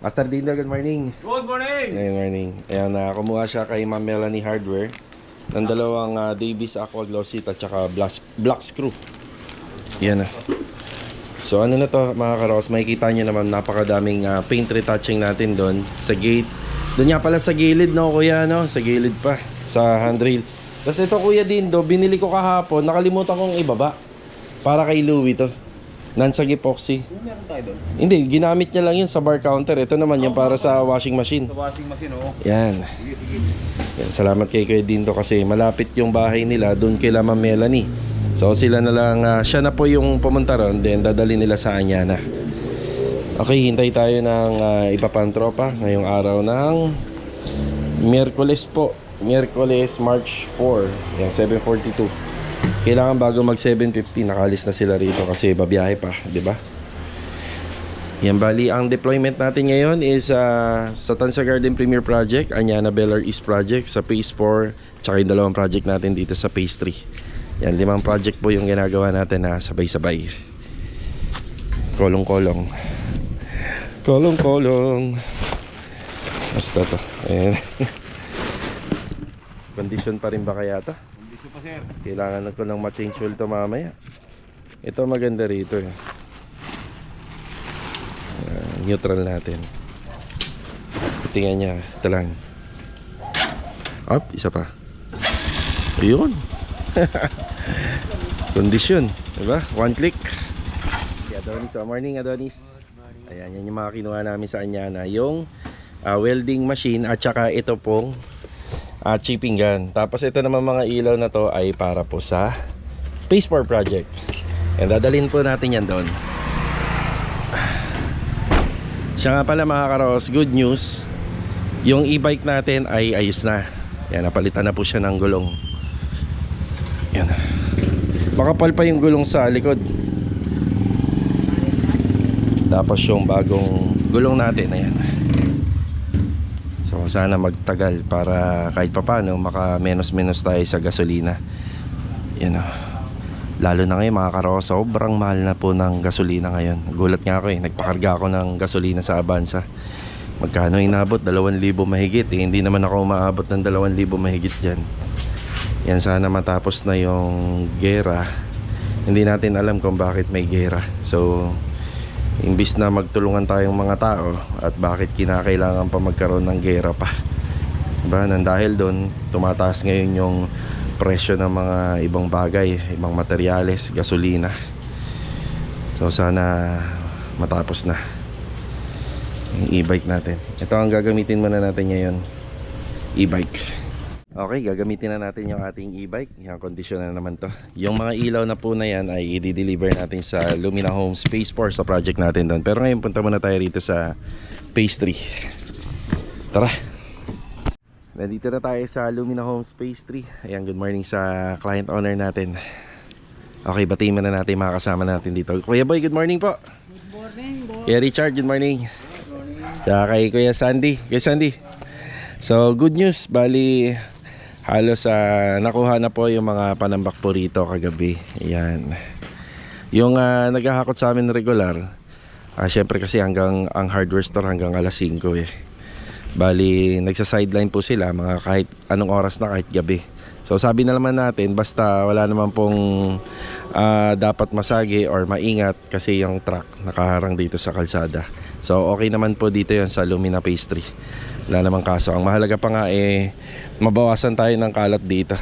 Master Dindo, good morning. Good morning! Good morning. Ayan, kumuha siya kay Ma'am Melanie Hardware ng dalawang Davis Aqua Gloss Sheet at saka black screw. Yan na. So ano na to mga karos, makikita nyo naman napakadaming paint retouching natin doon sa gate. Doon nga pala sa gilid, no kuya, no? Sa gilid pa, sa handrail. Tapos ito kuya Dindo, binili ko kahapon, nakalimutan kong ibaba. Para kay Louie to. Nansag epoxy. Meron tayo doon. Hindi, ginamit niya lang yun sa bar counter. Ito naman yung para sa washing machine. Sa washing machine, oo. Yan. Sige, sige. Yan, salamat kay Kuya Dindo kasi malapit yung bahay nila doon kay Ma'am Melanie. So sila na lang, siya na po yung pumunta ron, then dadali nila sa Anyana. Okay, hintay tayo ng iba pang tropa ngayong araw ng Miyerkules po. Miyerkules, March 4. Yan, 7:42. Kailangan bago mag 7:50 nakalis na sila rito kasi babiyahe pa, di ba? Yan, bali ang deployment natin ngayon is sa Tansa Garden Premier Project, Anyana Beller East Project, sa Phase 4, tsaka yung dalawang project natin dito sa Phase 3. Yan, 5 project po yung ginagawa natin na sabay-sabay. Kolong-kolong. Kolong-kolong. Basta to. Ayan. Condition pa rin ba kaya to? Gusto pa, sir. Kailangan ko ng ma-change oil to mamaya. Ito maganda rito eh. Neutral natin. Tingnan niya. Ito lang. Up, isa pa. Ayun. Condition, diba? One click. Si Adonis, morning Adonis. Ayan, yan yung mga kinuha namin sa Anyana. Yung welding machine at saka ito pong chipping gun. Tapos ito naman mga ilaw na to ay para po sa Phase 4 project. And dadalhin po natin yan doon. Siya nga pala mga karos, good news, yung e-bike natin ay ayos na. Yan, napalitan na po siya ng gulong. Yan. Makapal pa yung gulong sa likod. Tapos yung bagong gulong natin, ayan. So sana magtagal para kahit papano maka menos-menos tayo sa gasolina. Yan o. Lalo na ngayon mga karos, sobrang mahal na po ng gasolina ngayon. Gulat nga ako eh, nagpakarga ako ng gasolina sa Avanza. Magkano inabot? 2,000 mahigit eh. Hindi naman ako umaabot ng 2,000 mahigit dyan. Yan, sana matapos na yung gera. Hindi natin alam kung bakit may gera. So imbis na magtulungan tayong mga tao, at bakit kinakailangan pa magkaroon ng gera pa, diba? Nang dahil doon tumataas ngayon yung presyo ng mga ibang bagay, ibang materyales, gasolina. So sana matapos na yung e-bike natin. Ito ang gagamitin muna natin ngayon, e-bike. Okay, gagamitin na natin yung ating e-bike. Yung kondisyon na naman to. Yung mga ilaw na po na yan ay i-deliver natin sa Lumina Homes Phase 4 sa project natin doon. Pero ngayon punta muna tayo rito sa Phase 3. Tara! Nandito na tayo sa Lumina Homes Phase 3. Ayan, good morning sa client owner natin. Okay, batiin muna natin mga kasama natin dito. Kuya Boy, good morning po. Good morning, boss. Kuya Richard, good morning. Good morning. Tsaka kay Kuya Sandy. Kuya Sandy. So, good news. Bali, halos nakuha na po yung mga panambak po rito kagabi. Ayan. Yung naghahakot sa amin regular, syempre kasi hanggang ang hardware store hanggang alas 5 eh. Bali, nagsa-sideline po sila mga kahit anong oras na, kahit gabi. So sabi na naman natin, basta wala naman pong dapat masagi or maingat kasi yung truck nakaharang dito sa kalsada. So okay naman po dito yon sa Lumina Phase 3. Wala namang kaso. Ang mahalaga pa nga mabawasan tayo ng kalat dito.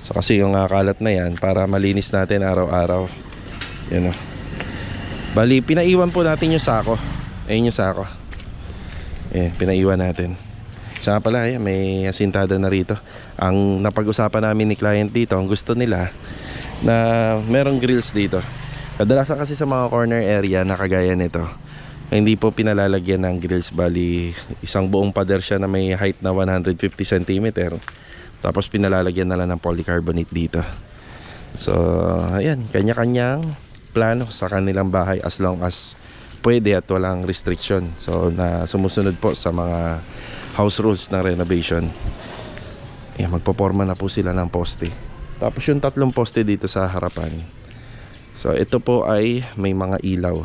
So kasi yung kalat na yan, para malinis natin araw-araw. Yan o. Bali, pinaiwan po natin yung sako. Ayun yung sako. Ayan, pinaiwan natin. Siya nga pala, ayan, may asintada na rito. Ang napag-usapan namin ni client dito, ang gusto nila na merong grills dito. Kadalasan kasi sa mga corner area na kagaya nito, hindi po pinalalagyan ng grills. Bali, isang buong pader siya na may height na 150 cm. Tapos pinalalagyan na lang ng polycarbonate dito. So, ayan, kanya-kanyang plano sa kanilang bahay as long as pwede at walang restriction. So na sumusunod po sa mga house rules ng renovation. Ayan, magpoporma na po sila ng poste. Tapos yung 3 poste dito sa harapan. So ito po ay may mga ilaw.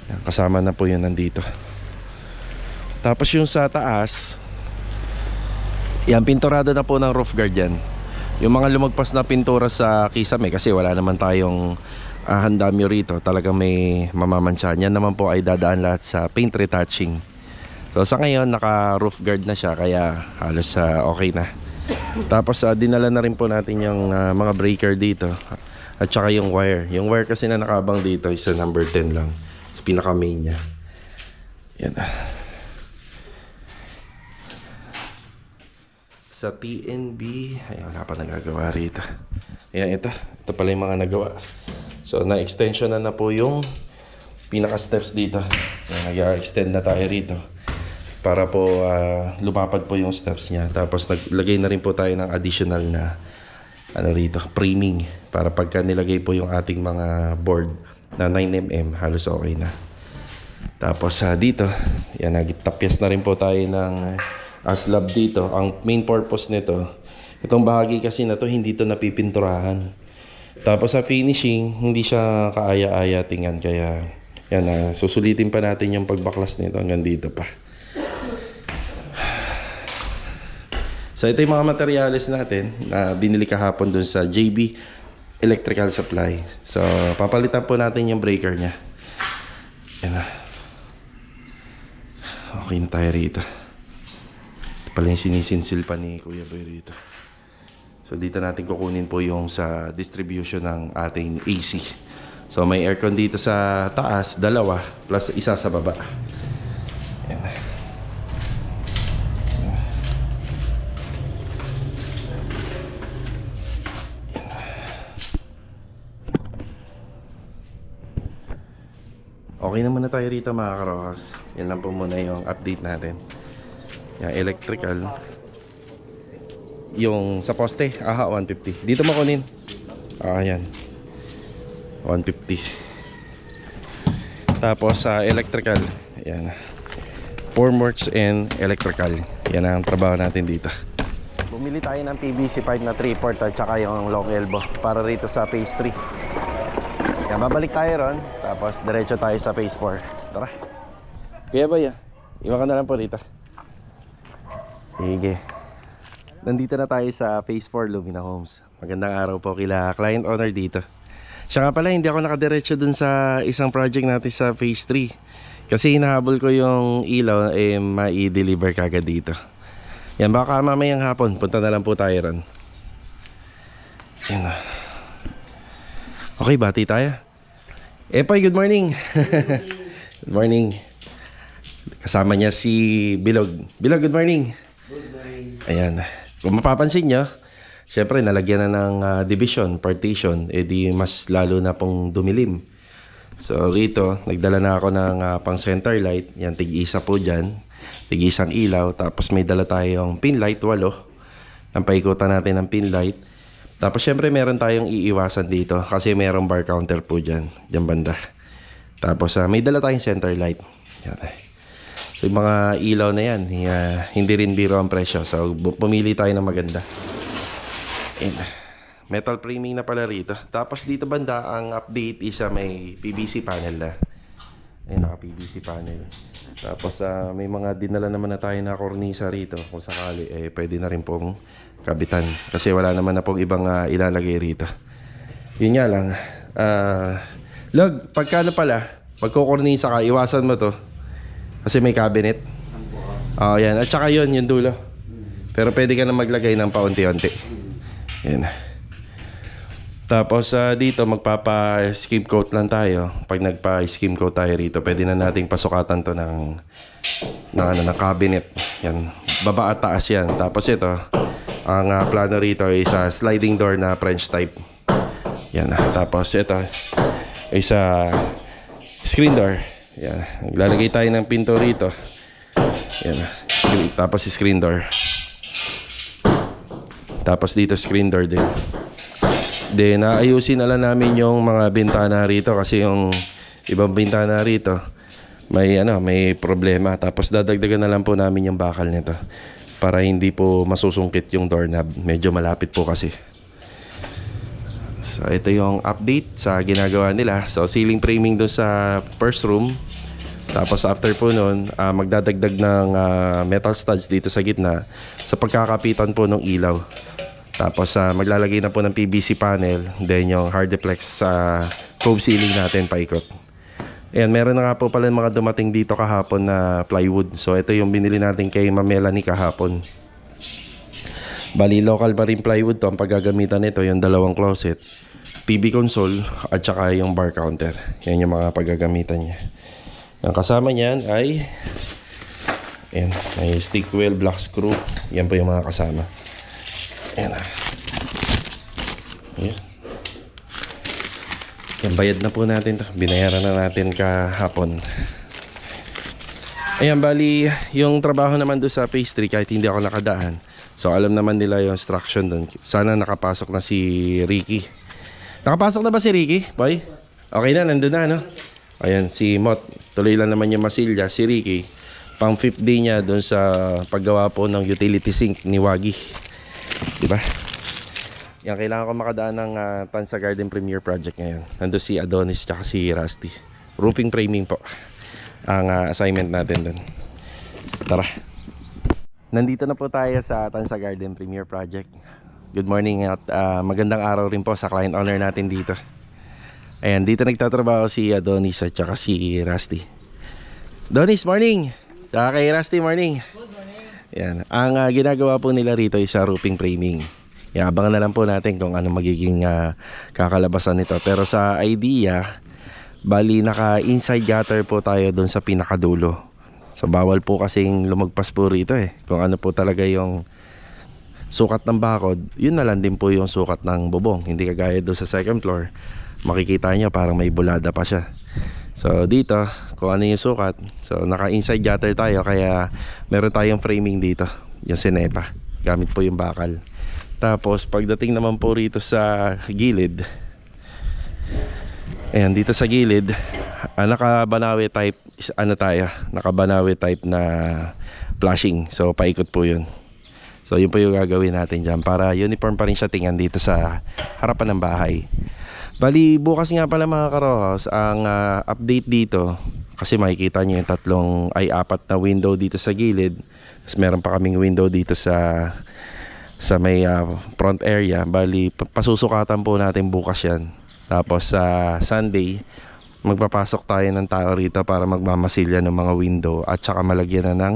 Ayan, kasama na po yun nandito. Tapos yung sa taas, yan, pinturado na po ng roof guard yan. Yung mga lumagpas na pintura sa kisame, kasi wala naman tayong handamyo rito, talagang may mamamansyahan. Yan naman po ay dadaan lahat sa paint retouching. So sa ngayon naka roof guard na siya, kaya halos okay na. Tapos dinala na rin po natin yung mga breaker dito at saka yung wire. Yung wire kasi na nakabang dito is sa number 10 lang, sa pinaka main nya. Yan. Sa TNB, ay wala pa nagagawa rito. Ayan, ito pala yung mga nagawa. So na-extension na po yung pinaka steps dito. Nag-extend na tayo rito para po lumapad po yung steps niya. Tapos naglagay na rin po tayo ng additional na rito, framing, para pagka nilagay po yung ating mga board na 9mm, halos okay na. Tapos dito, yan, nagtapyas na rin po tayo ng slab dito. Ang main purpose nito, itong bahagi kasi na to hindi to napipinturahan. Tapos sa finishing, hindi siya kaaya-aya tingnan, kaya yan, susulitin pa natin yung pagbaklas nito hanggang dito pa. So ito yung mga materyales natin na binili kahapon dun sa JB Electrical Supply. So papalitan po natin yung breaker nya. Yan na. Okay na tayo rito. Ito pala yung sinisinsil pa ni Kuya Boy rito. So dito natin kukunin po yung sa distribution ng ating AC. So may aircon dito sa taas, dalawa, plus isa sa baba. Yan. Okay naman na tayo rito mga karokas. Yan lang po muna yung update natin. Yung electrical. Yung sa poste, 150. Dito makunin. Yan. 150. Tapos sa electrical, yan. Formworks and electrical. Yan ang trabaho natin dito. Bumili tayo ng PVC pipe na 3/4 at saka yung long elbow para rito sa phase 3. Yan, babalik tayo ron. Tapos diretso tayo sa phase 4. Tara. Kaya ba yan? Iwan ka na lang po dito. Sige. Nandito na tayo sa phase 4 Lumina Homes. Magandang araw po kila client owner dito. Siya nga pala, hindi ako nakadiretso dun sa isang project natin sa phase 3. Kasi hinahabol ko yung ilaw, mai-deliver kagad dito. Yan, baka mamayang hapon, punta na lang po tayo ron. Yan na. Okay, bati tayo. Epoy, good morning. Good morning. Kasama niya si Bilog. Bilog, good morning. Good morning. Ayan. Kung mapapansin nyo, syempre nalagyan na ng division, partition, di mas lalo na pong dumilim. So rito, nagdala na ako ng pang center light. Yan, tig-isa po dyan. Tig-isang ilaw. Tapos may dala tayong pin light, 8. Ang paikutan natin ng pin light. Tapos syempre meron tayong iiwasan dito kasi merong bar counter po dyan banda. Tapos may dala tayong center light. Yan. So yung mga ilaw na yan, hindi rin biro ang presyo. So pumili tayo ng maganda. And, metal framing na pala rito. Tapos dito banda, ang update is may PVC panel na. Ayun, naka PVC panel. Tapos may mga dinala naman na tayo na kornisa rito. Kung sakali, pwede na rin pong kabitan. Kasi wala naman na pong ibang ilalagay rito. Yun nga lang. Log, pagkano pala, pagkukornisa ka, iwasan mo to. Kasi may cabinet. Yan. At saka yun, yung dulo. Pero pwede ka na maglagay ng paunti-unti. Yan. Tapos dito, magpapa-skim coat lang tayo. Pag nagpa-skim coat tayo rito, pwede na nating pasukatan to ng cabinet. Yan. Baba at taas yan. Tapos ito, ang plano rito is sliding door na French type. Yan. Tapos ito is screen door. Yan. Lalagay tayo ng pinto rito. Yan. Tapos screen door. Tapos dito screen door din. Then ayusin na lang namin yung mga bintana rito kasi yung ibang bintana rito may problema. Tapos dadagdagan na lang po namin yung bakal nito para hindi po masusungkit yung doorknob. Medyo malapit po kasi. So ito yung update sa ginagawa nila. So ceiling framing doon sa first room. Tapos after po nun, magdadagdag ng metal studs dito sa gitna sa pagkakapitan po ng ilaw. Tapos maglalagay na po ng PVC panel, then yung Hardeflex sa cove ceiling natin paikot. Ayan, meron na nga po pala mga dumating dito kahapon na plywood. So ito yung binili natin kay Ma'am Melanie kahapon. Bali local pa rin plywood to. Ang paggagamitan nito yung dalawang closet, TV console at saka yung bar counter. Yan yung mga paggagamitan niya. Ang kasama niyan ay ayan, may stick wheel, black screw. Yan po yung mga kasama. Ayan. Ayan. Yan, bayad na po natin to. Binayaran na natin kahapon. Ayan, bali yung trabaho naman doon sa phase 3 kahit hindi ako nakadaan. So alam naman nila yung instruction doon. Sana nakapasok na si Ricky. Nakapasok na ba si Ricky, boy? Okay na, nandun na, no? Ayan, si Mot. Tuloy lang naman yung masilya. Si Ricky, pang 5th day niya doon sa paggawa po ng utility sink ni Wagi. Diba? Yan, kailangan ko makadaan ng Tansa Garden Premier Project ngayon. Nandun si Adonis tsaka si Rusty. Roofing framing po ang assignment natin doon. Tara. Nandito na po tayo sa Tansa Garden Premier Project. Good morning at magandang araw rin po sa client owner natin dito. Ayan, dito nagtatrabaho si Adonis at saka si Rusty. Adonis, morning! Tsaka kay Rusty, morning! Good morning! Ayan, ang ginagawa po nila rito is roofing framing. Abangan na lang po natin kung ano magiging kakalabasan nito. Pero sa idea, bali naka inside gutter po tayo doon sa pinakadulo. So bawal po kasing lumagpas po rito kung ano po talaga yung sukat ng bakod, yun na lang din po yung sukat ng bubong. Hindi kagaya doon sa second floor, makikita nyo parang may bulada pa siya. So dito, kung ano yung sukat, so naka inside gutter tayo, kaya meron tayong framing dito, yung sinepa, gamit po yung bakal. Tapos pagdating naman po rito sa gilid, ayan, dito sa gilid, naka-Banawe type, naka-Banawe type na flashing. So paikot po yun. So yun po yung gagawin natin dyan para uniform pa rin siya tingnan dito sa harapan ng bahay. Bali bukas nga pala mga karohos, ang update dito, kasi makikita nyo yung 4 na window dito sa gilid. Tapos meron pa kaming window dito sa may front area. Bali pasusukatan po natin bukas yan. Tapos sa Sunday magpapasok tayo ng tao rito para magmamasilya ng mga window at saka malagyan na ng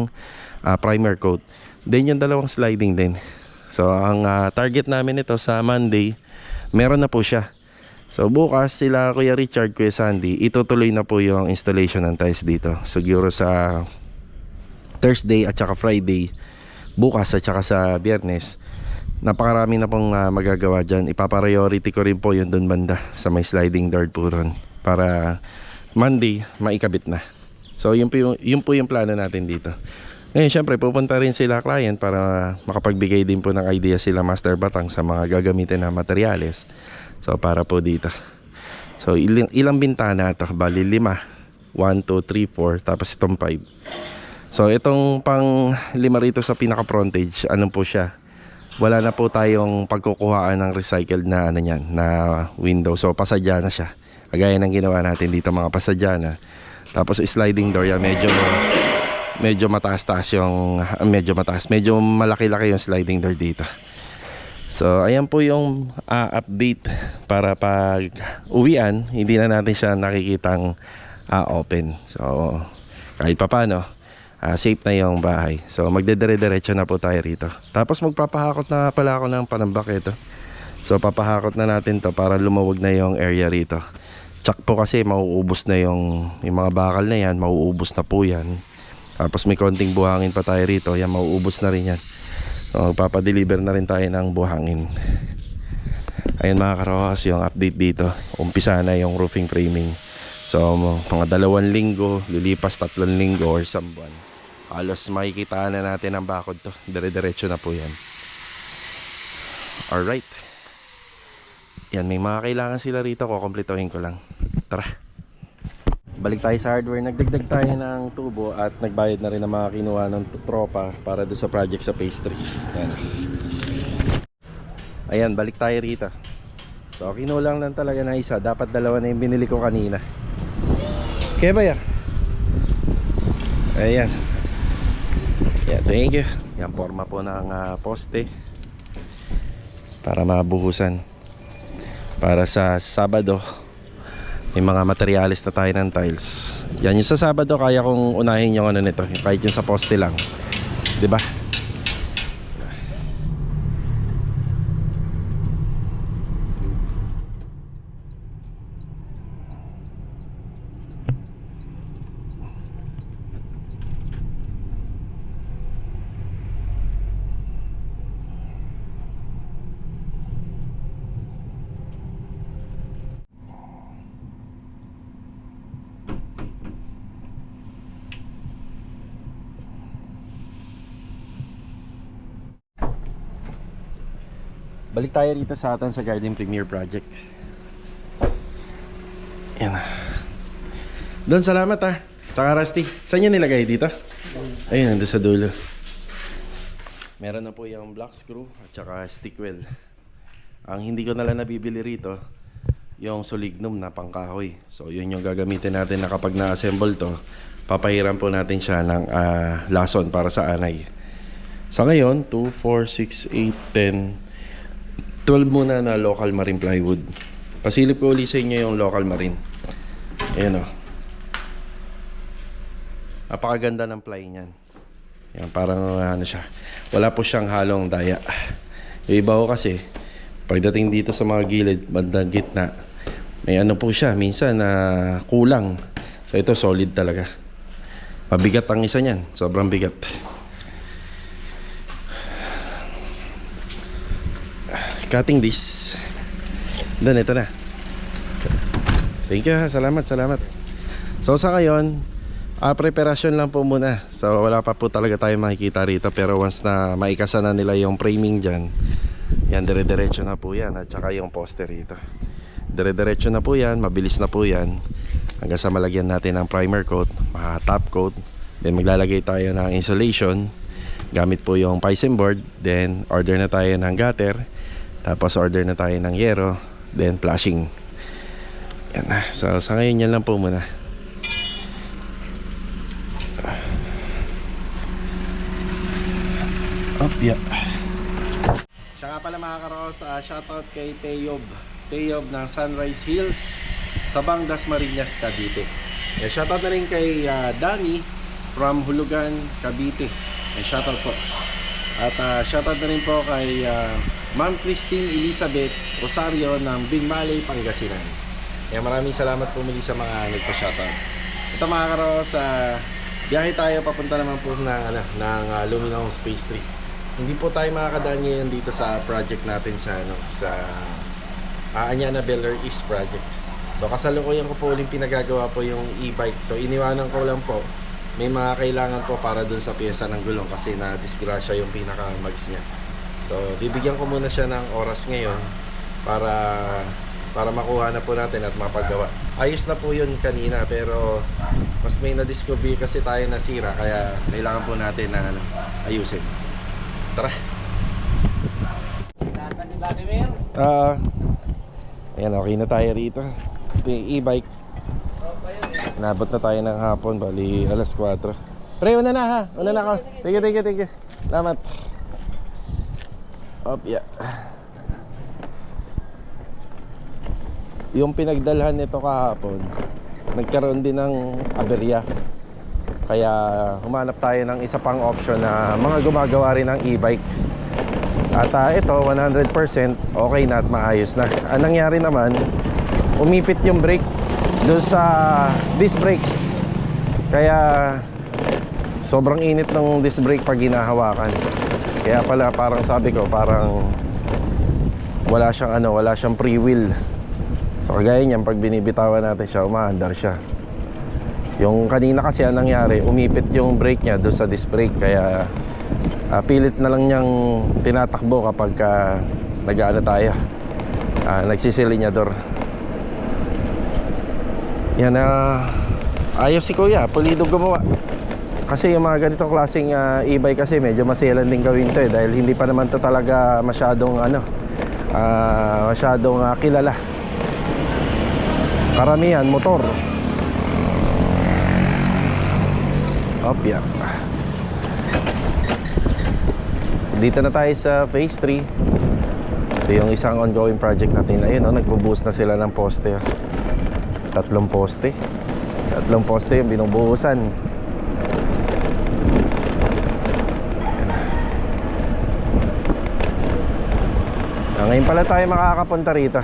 primer coat. Then yung dalawang sliding din. So ang target namin ito sa Monday, meron na po siya. So bukas sila Kuya Richard, Kuya Sandy, itutuloy na po yung installation ng tiles dito. Siguro sa Thursday at saka Friday, bukas at saka sa Biyernes, napakarami na pong magagawa dyan. Ipapriority ko rin po yung dun banda sa may sliding door po ron, para Monday maikabit na. So yun po yung plano natin dito. Ngayon syempre pupunta rin sila client para makapagbigay din po ng idea sila Master Batang sa mga gagamitin na materyales. So para po dito. So ilang bintana ito? Bali 5. 1, 2, 3, 4. Tapos itong 5. So itong pang 5 rito sa pinaka frontage, ano po siya? Wala na po tayong pagkukuhaan ng recycled na na window. So pasadya na siya. Kagaya ng ginawa natin dito, mga pasadya na. Tapos sliding door yan, medyo mataas-taas yung medyo malaki-laki yung sliding door dito. So ayan po yung update para pag uwian hindi na natin siya nakikitang open. So kahit papano safe na yung bahay. So magdedire-diretso na po tayo rito. Tapos magpapahakot na pala ako ng panambak ito. So papahakot na natin to para lumawag na yung area rito. Tsak po kasi mauubos na yung mga bakal na yan, mauubos na po yan. Tapos may konting buhangin pa tayo rito, yan mauubos na rin yan. So magpapadeliver na rin tayo ng buhangin. Ayun mga karohas, yung update dito. Umpisa na yung roofing framing. So mga 2 linggo, lilipas 3 linggo or 1 buwan, halos makikita na natin ang bakod to. Dire-diretso na po yan. Alright. Yan, may mga kailangan sila rito, kukumpletuhin ko lang. Tara. Balik tayo sa hardware. Nagdagdag tayo ng tubo at nagbayad na rin ng mga kinuha ng tropa para doon sa project sa phase 3. Yan. Ayan, balik tayo rito. So kinulang lang talaga na isa. Dapat 2 na yung binili ko kanina. Kaya ba yan? Ayan. Yeah, thank you. Yan, forma po ng poste para mabuhusan. Para sa Sabado, may mga materyales na tayo ng tiles. Yan, yung sa Sabado kaya kong unahin yung ano nito, kahit yung sa poste lang, 'di ba? Balik tayo dito sa atin sa Garden Premier Project. Yan. Don, salamat ha. Tsaka Rusty, saan nyo nilagay dito? Ayun, nandun sa dulo. Meron na po yung block screw at saka stick wheel. Ang hindi ko nalang nabibili rito, yung solignum na pangkahoy. So yun yung gagamitin natin na kapag na-assemble to, papahiram po natin siya ng lason para sa anay. Sa ngayon, 2, 4, 6, 8, 10 12 muna na local marine plywood. Pasilip ko ulit sa inyo yung local marine. Ayan o. Napakaganda ng ply niyan. Yan, parang ano siya. Wala po siyang halong daya. Yung iba ko kasi, pagdating dito sa mga gilid, bandang gitna, may ano po siya, minsan na kulang. So ito solid talaga. Mabigat ang isa niyan. Sobrang bigat. Cutting this. Doon, ito na. Thank you ha. Salamat. So sa ngayon, preparasyon lang po muna. So wala pa po talaga tayong makikita rito. Pero once na maikasa na nila yung framing dyan, yan, dire-diretso na po yan. At saka yung poster rito, dire-diretso na po yan. Mabilis na po yan. Hanggang sa malagyan natin ng primer coat, top coat. Then maglalagay tayo ng insulation. Gamit po yung Pisum board. Then order na tayo ng gutter. Tapos order na tayo ng yero. Then flashing. Yan na. So sa ngayon yan lang po muna. Yeah. Siya nga pala mga karos, shoutout kay Teyob ng Sunrise Hills sa Bang Dasmariñas, Cavite. Shoutout na rin kay Danny from Hulugan, Cavite. Shoutout po. At shoutout na rin po kay Ma'am Christine Elizabeth Rosario ng Bingmalay, Pangasinan. Maraming salamat po muli sa mga nagpa-shoutout. Ito mga karos, biyahe tayo papunta naman po ng Luminaw Space 3. Hindi po tayo makakadaan ngayon dito sa project natin sa Anyana Beller East project. So kasalukuyan ko po uling pinagagawa po yung e-bike. So iniwanan ko lang po, may mga kailangan po para dun sa pyesa ng gulong kasi na-disgrasya yung pinaka-mags niya. So bibigyan ko muna siya ng oras ngayon para makuha na po natin at mapagawa. Ayos na po yun kanina pero mas may na-discover kasi tayo nasira kaya kailangan po natin na ayusin. Tara. Ayan, okay na tayo rito. Ito yung e-bike. Nabot na tayo ng hapon, bali alas 4. Pre, una na ha. Una na ako. Thank you. Salamat. Yeah. Yung pinagdalhan nito kahapon, nagkaroon din ng aberya. Kaya humanap tayo ng isa pang option na mga gumagawa rin ng e-bike. At ito 100% okay na at maayos na. Ang nangyari naman, umipit yung brake doon sa disc brake. Kaya sobrang init ng disc brake pag hinahawakan. Kaya pala parang sabi ko, parang wala siyang free wheel. So kagaya niyan, pag binibitawan natin siya, umaandar siya. Yung kanina kasi ang nangyari, umipit yung brake niya doon sa disc brake. Kaya pilit na lang niyang tinatakbo kapag nag-aano tayo, nagsisilinyador. Yan, ayos si kuya, pulido gumawa. Kasi yung mga ganitong klaseng e-bike kasi medyo masilan din gawin to dahil hindi pa naman to talaga masyadong kilala. Karamihan motor. Opya. Dito na tayo sa phase 3. Ito yung isang ongoing project natin. Ayun, nagbubuhos na sila ng poste. 3 poste. 3 poste yung binubuhusan. Ngayon pala tayo makakapunta rito.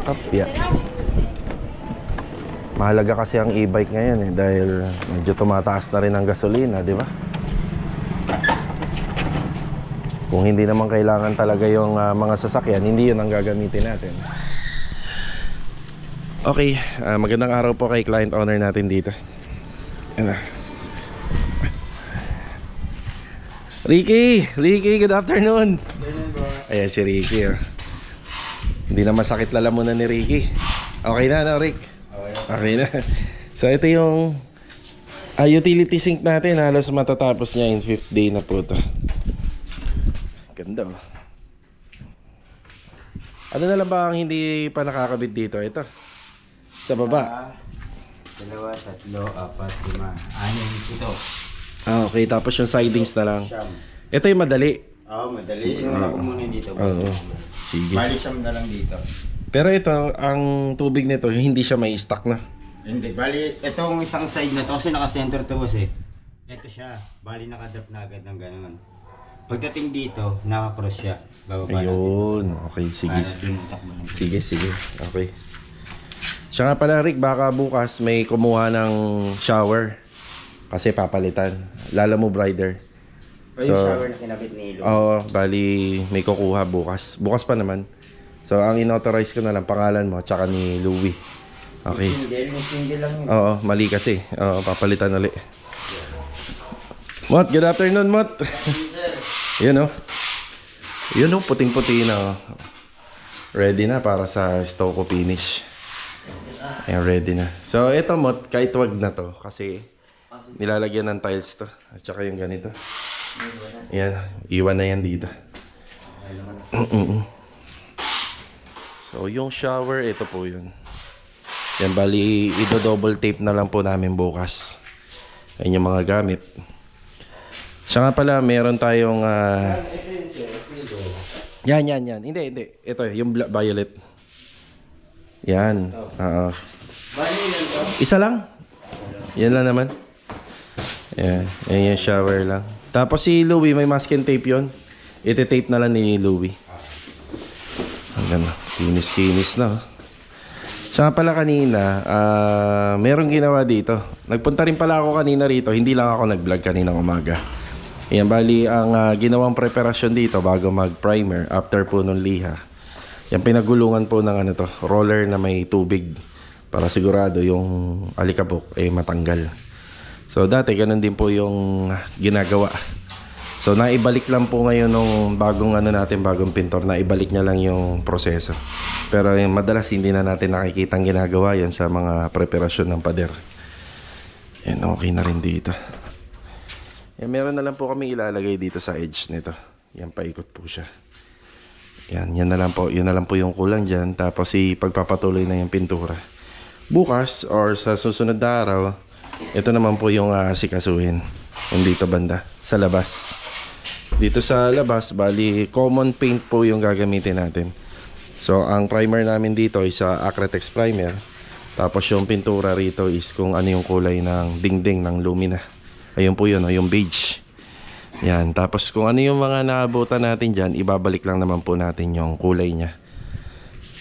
Opya. Mahalaga kasi ang e-bike ngayon dahil medyo tumataas na rin ang gasolina, di ba? Kung hindi naman kailangan talaga yung mga sasakyan, hindi yun ang gagamitin natin. Okay, magandang araw po kay client owner natin dito. Ricky, good afternoon. Ayan si Ricky. Hindi na masakit lalamunan ni Ricky. Okay na, no, Rick? Okay na. So ito yung utility sink natin. Halos matatapos niya in 5th day na po ito. Ganda, oh. Ano na lang ba ang hindi pa nakakabit dito? Ito sa baba. 2, 3, 4, 5, 6, 7. Okay, tapos yung sidings na lang. Ito yung madali. Oo, madali. Yung ako muna dito. Oo. Sige. Bali siyam na lang dito. Pero ito, ang tubig nito, hindi siya may stock na. Hindi, bali, itong isang side na to, kasi naka-center to boss eh. Ito siya, bali nakadrop na agad ng gano'n. Pagdating dito, naka-cross siya. Bababa Ayun, okay, sige. natin. Takbo lang. Sige, okay. Siya nga pala, Rick, baka bukas may kumuha ng shower. Kasi papalitan. Lala mo, Brider. O yung shower na kinabit ni Ilo. Oo, bali may kukuha bukas. Bukas pa naman. So, ang inauthorize ko na lang, pangalan mo, tsaka ni Louie. Okay. Single lang yun. Oo, mali kasi. Oo, papalitan ulit. Mot, good afternoon, Mot. Yun, oh. Yun, oh, puting-puti na, oh. Ready na para sa Stoco finish. Ayan, ready na. So, ito, Mot, kahit wag na to. Kasi, nilalagyan ng tiles to. At saka yung ganito. Ayan, iwan na yan dito. So, yung shower, ito po yun. Yan, bali, i-double tape na lang po namin bukas. Ayan yung mga gamit. Siya nga pala, meron tayong... Yan. Hindi. Ito, yung violet. Yan. Isa lang. Yan lang naman. Yan. Yan yung shower lang. Tapos si Louie, may masking tape yun. Iti-tape na lang ni Louie. Hanggang kinis na. Siya pala kanina, merong ginawa dito. Nagpunta rin pala ako kanina rito. Hindi lang ako nag-vlog kaninang umaga. Ayan, bali ang ginawang preparasyon dito bago mag-primer after po nung liha. Yan, pinagulungan po ng ano to, roller na may tubig para sigurado yung alikabok ay matanggal. So dati ganun din po yung ginagawa. So naibalik lang po ngayon nung bagong bagong pintor, naibalik niya lang yung proseso. Pero yung madalas hindi na natin nakikitang ginagawa yan sa mga preparasyon ng pader. Yan, okay na rin dito. Yan, meron na lang po kami ilalagay dito sa edge nito. Yan, paikot po siya. Yan na lang po. Yun na lang po yung kulang dyan. Tapos ipagpapatuloy na yung pintura. Bukas or sa susunod na araw, ito naman po yung sikasuhin. Yung dito banda, sa labas. Dito sa labas, bali common paint po yung gagamitin natin. So ang primer namin dito is Acrytex primer. Tapos yung pintura rito is kung ano yung kulay ng dingding ng lumina. Ayun po yun, yung beige. Yan, tapos kung ano yung mga naabutan natin dyan, ibabalik lang naman po natin yung kulay nya.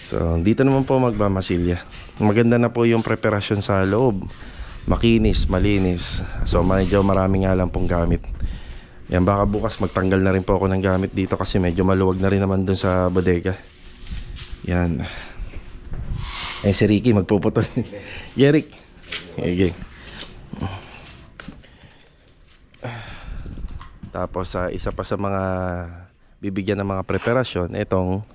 So dito naman po magbamasilya. Maganda na po yung preparasyon sa loob. Makinis, malinis. So medyo marami nga lang pong gamit. Yan, baka bukas magtanggal na rin po ako ng gamit dito kasi medyo maluwag na rin naman dun sa bodega. Yan. Si Ricky magpuputol. Jeric. Okay. Tapos isa pa sa mga bibigyan ng mga preparasyon, itong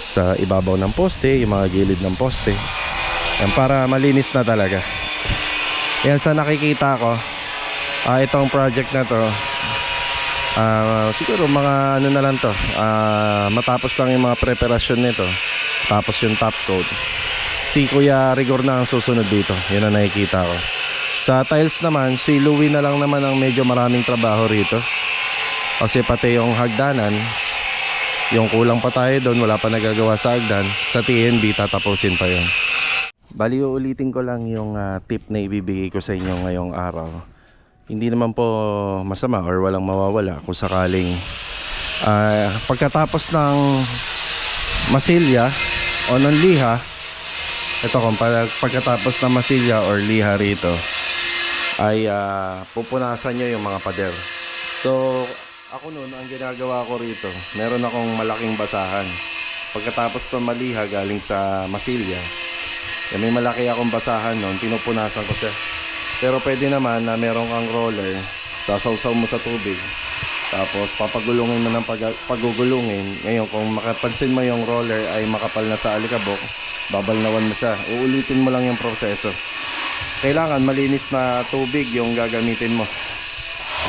sa ibabaw ng poste, yung mga gilid ng poste. Yan, para malinis na talaga. Yan, sa nakikita ko, itong project na to, siguro mga na lang to, matapos lang yung mga preparasyon nito, tapos yung top coat. si Kuya Rigor na ang susunod dito. Yun ang nakikita ko. Sa tiles naman, si Louie na lang naman ang medyo maraming trabaho rito. Kasi pati yung hagdanan, yung kulang pa tayo doon, wala pa nagagawa sa hagdan. Sa TNB, tatapusin pa yun. Bali, uulitin ko lang yung tip na ibibigay ko sa inyo ngayong araw. Hindi naman po masama or walang mawawala kung sakaling pagkatapos ng masilya o ng liha, ito kung pagkatapos ng masilya or liha rito, ay pupunasan nyo yung mga pader. So ako noon, ang ginagawa ko rito, meron akong malaking basahan. Pagkatapos ng maliha galing sa masilya, may malaki akong basahan noon, pinupunasan ko siya. Pero pwede naman na meron kang roller, sasawsaw mo sa tubig, tapos papagulungin mo ng pagugulungin. Ngayon kung makapansin mo yung roller ay makapal na sa alikabok, babalnawan mo siya, uulitin mo lang yung proseso. Kailangan malinis na tubig yung gagamitin mo.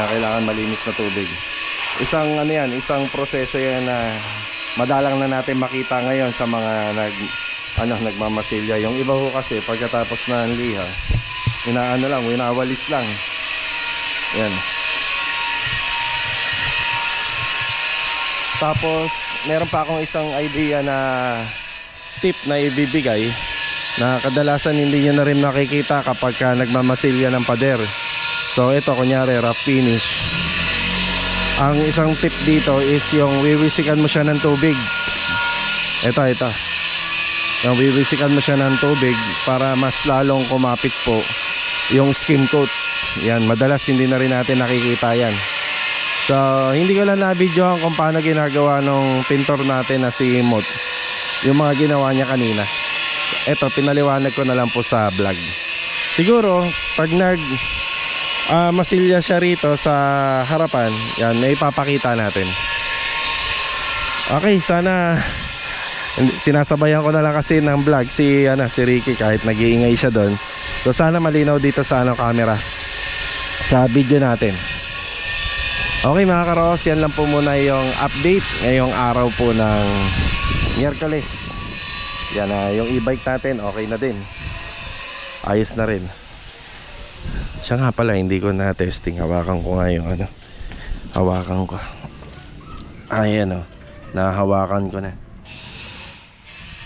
Kailangan malinis na tubig. Isang isang proseso yan na madalang na natin makita ngayon sa mga nagmamasilya. Yung iba ho kasi pagkatapos na ang liha, winawalis lang. Yan. Tapos meron pa akong isang idea na tip na ibibigay na kadalasan hindi nyo na rin nakikita kapag nagmamasilya ng pader. So ito kunyari rough finish. Ang isang tip dito is yung wiwisikan mo siya ng tubig. Ito yung wiwisikan mo siya ng tubig para mas lalong kumapit po yung skim coat. Yan, madalas hindi na rin natin nakikita yan. So hindi ko lang na-videohan kung paano ginagawa nung pintor natin na si Mot, yung mga ginawa niya kanina. Ito, pinaliwanag ko na lang po sa vlog. Siguro, pag masilya siya rito sa harapan, yan, may ipapakita natin. Okay, sana sinasabayan ko na lang kasi ng vlog si Ricky kahit nag-iingay siya doon. So sana malinaw dito sa camera sa video natin. Okay mga karos, yan lang po muna yung update ngayong araw po ng Miyerkules. Yan yung e-bike natin okay na din, ayos na rin. Siya nga pala hindi ko na testing, hawakan ko nga yung hawakan ko. Ayan nahawakan ko na.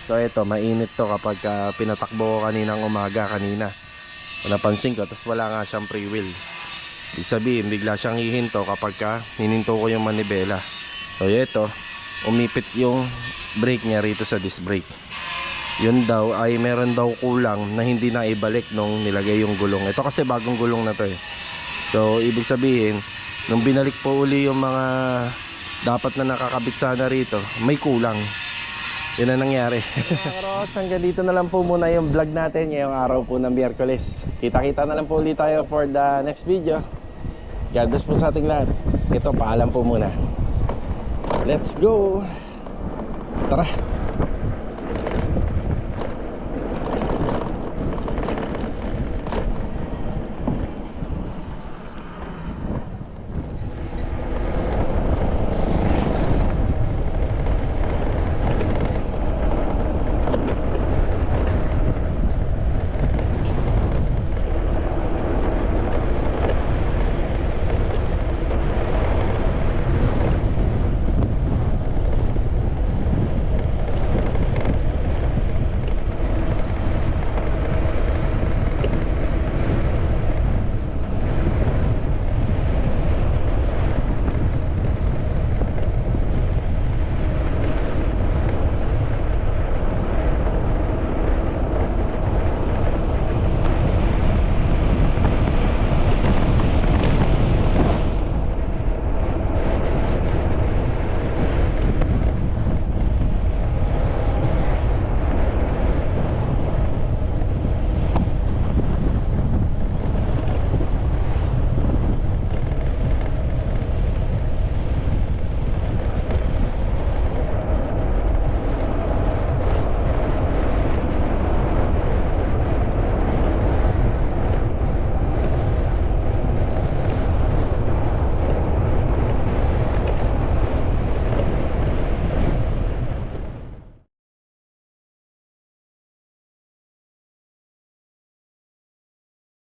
So ito, mainit to kapag pinatakbo ko kaninang umaga kanina. Napansin ko, tapos wala nga siyang free wheel. Ibig sabihin, bigla siyang hihinto kapag hininto ko yung manibela. So ito, umipit yung brake niya rito sa disc brake. Yun daw ay meron daw kulang na hindi na ibalik nung nilagay yung gulong. Ito kasi bagong gulong na to eh. So ibig sabihin, nung binalik po uli yung mga dapat na nakakabit sana rito, may kulang. Yun ang nangyari. Mga Ross, hanggang dito na lang po muna yung vlog natin ngayong araw po ng Miyerkules. Kita-kita na lang po ulit tayo for the next video. God bless po sa ating lahat. Ito, paalam po muna. Let's go. Tara.